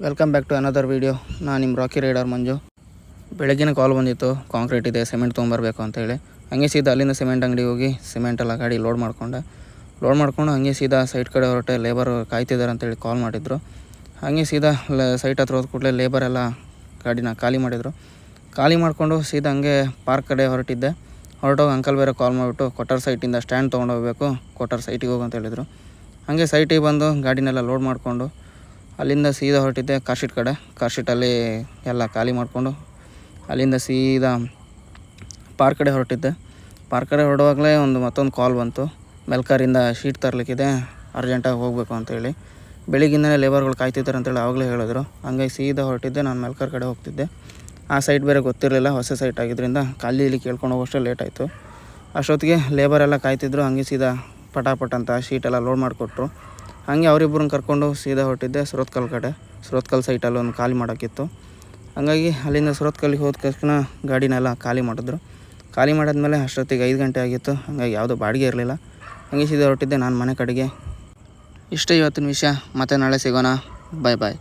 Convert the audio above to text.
Welcome back to another video. ನಾನು ನಿಮ್ಮ rakhi rider ಮಂಜು. ಬೆಳಗ್ಗಿನ ಕಾಲ್ ಬಂದಿತ್ತು, ಕಾಂಕ್ರೀಟ್ ಇದೆ, ಸಿಮೆಂಟ್ ತೊಗೊಂಬರ್ಬೇಕು ಅಂತೇಳಿ. ಹಾಗೆ ಸೀದಾ ಅಲ್ಲಿಂದ ಸಿಮೆಂಟ್ ಅಂಗಡಿ ಹೋಗಿ ಸಿಮೆಂಟೆಲ್ಲ ಗಾಡಿ ಲೋಡ್ ಮಾಡ್ಕೊಂಡು ಹಾಗೆ ಸೀದಾ ಸೈಟ್ ಕಡೆ ಹೊರಟೆ. ಲೇಬರ್ ಕಾಯ್ತಿದ್ದಾರೆ ಅಂತೇಳಿ ಕಾಲ್ ಮಾಡಿದ್ರು. ಹಾಗೆ ಸೀದಾ ಸೈಟ್ ಹತ್ರ ಹೋದ ಕೂಡಲೇ ಲೇಬರ್ ಎಲ್ಲ ಗಾಡಿನ ಖಾಲಿ ಮಾಡಿದರು. ಖಾಲಿ ಮಾಡಿಕೊಂಡು ಸೀದಾ ಹಂಗೆ ಪಾರ್ಕ್ ಕಡೆ ಹೊರಟೋಗಿ ಅಂಕಲ್ ಬೇರೆ ಕಾಲ್ ಮಾಡಿಬಿಟ್ಟು ಕೊಟ್ಟರ್ ಸೈಟಿಂದ ಸ್ಟ್ಯಾಂಡ್ ತೊಗೊಂಡು ಹೋಗಬೇಕು, ಕೊಟ್ಟರ್ ಸೈಟಿಗೆ ಹೋಗು ಅಂತ ಹೇಳಿದರು. ಹಾಗೆ ಸೈಟಿಗೆ ಬಂದು ಗಾಡಿನೆಲ್ಲ ಲೋಡ್ ಮಾಡಿಕೊಂಡು ಅಲ್ಲಿಂದ ಸೀದಾ ಹೊರಟಿದ್ದೆ ಕಾರ್ಶೀಟಲ್ಲಿ ಎಲ್ಲ ಖಾಲಿ ಮಾಡಿಕೊಂಡು ಅಲ್ಲಿಂದ ಸೀದಾ ಪಾರ್ಕ್ ಕಡೆ ಹೊರಟಿದ್ದೆ. ಪಾರ್ಕ್ ಕಡೆ ಹೊರಡುವಾಗಲೇ ಮತ್ತೊಂದು ಕಾಲ್ ಬಂತು, ಮೆಲ್ಕಾರಿಂದ ಶೀಟ್ ತರಲಿಕ್ಕಿದೆ, ಅರ್ಜೆಂಟಾಗಿ ಹೋಗಬೇಕು ಅಂತೇಳಿ. ಬೆಳಿಗ್ಗಿಂದಲೇ ಲೇಬರ್ಗಳು ಕಾಯ್ತಿದ್ದಾರೆ ಅಂತೇಳಿ ಆವಾಗಲೇ ಹೇಳಿದ್ರು. ಹಂಗಾಗಿ ಸೀದಾ ಹೊರಟಿದ್ದೆ. ನಾನು ಮೆಲ್ಕಾರ್ ಕಡೆ ಹೋಗ್ತಿದ್ದೆ. ಆ ಸೈಟ್ ಬೇರೆ ಗೊತ್ತಿರಲಿಲ್ಲ, ಹೊಸ ಸೈಟ್ ಆಗಿದ್ದರಿಂದ ಇಲ್ಲಿ ಕೇಳ್ಕೊಂಡು ಹೋಗೋಷ್ಟೇ ಲೇಟ್ ಆಯಿತು. ಅಷ್ಟೊತ್ತಿಗೆ ಲೇಬರೆಲ್ಲ ಕಾಯ್ತಿದ್ರು. ಹಂಗೆ ಸೀದಾ ಪಟಾಪಟ್ ಅಂತ ಶೀಟೆಲ್ಲ ಲೋಡ್ ಮಾಡಿಕೊಟ್ರು. ಹಾಗೆ ಅವರಿಬ್ಬರನ್ನ ಕರ್ಕೊಂಡು ಸೀದಾ ಹೊರಟಿದ್ದೆ ಸುರತ್ಕಲ್ ಕಡೆ. ಸುರತ್ಕಲ್ ಸೈಟಲ್ಲಿ ಒಂದು ಖಾಲಿ ಮಾಡೋಕ್ಕಿತ್ತು. ಹಾಗಾಗಿ ಅಲ್ಲಿಂದ ಸುರತ್ಕಲ್ಲಿಗೆ ಹೋದ ತಕ್ಷಣ ಗಾಡಿನೆಲ್ಲ ಖಾಲಿ ಮಾಡಿದ್ರು. ಖಾಲಿ ಮಾಡಿದ್ಮೇಲೆ ಅಷ್ಟೊತ್ತಿಗೆ 5 ಗಂಟೆ ಆಗಿತ್ತು. ಹಾಗಾಗಿ ಯಾವುದೋ ಬಾಡಿಗೆ ಇರಲಿಲ್ಲ. ಹಾಗೆ ಸೀದಾ ಹೊರಟಿದ್ದೆ ನಾನು ಮನೆ ಕಡೆಗೆ. ಇಷ್ಟೇ ಇವತ್ತಿನ ವಿಷಯ. ಮತ್ತೆ ನಾಳೆ ಸಿಗೋಣ. ಬಾಯ್ ಬಾಯ್.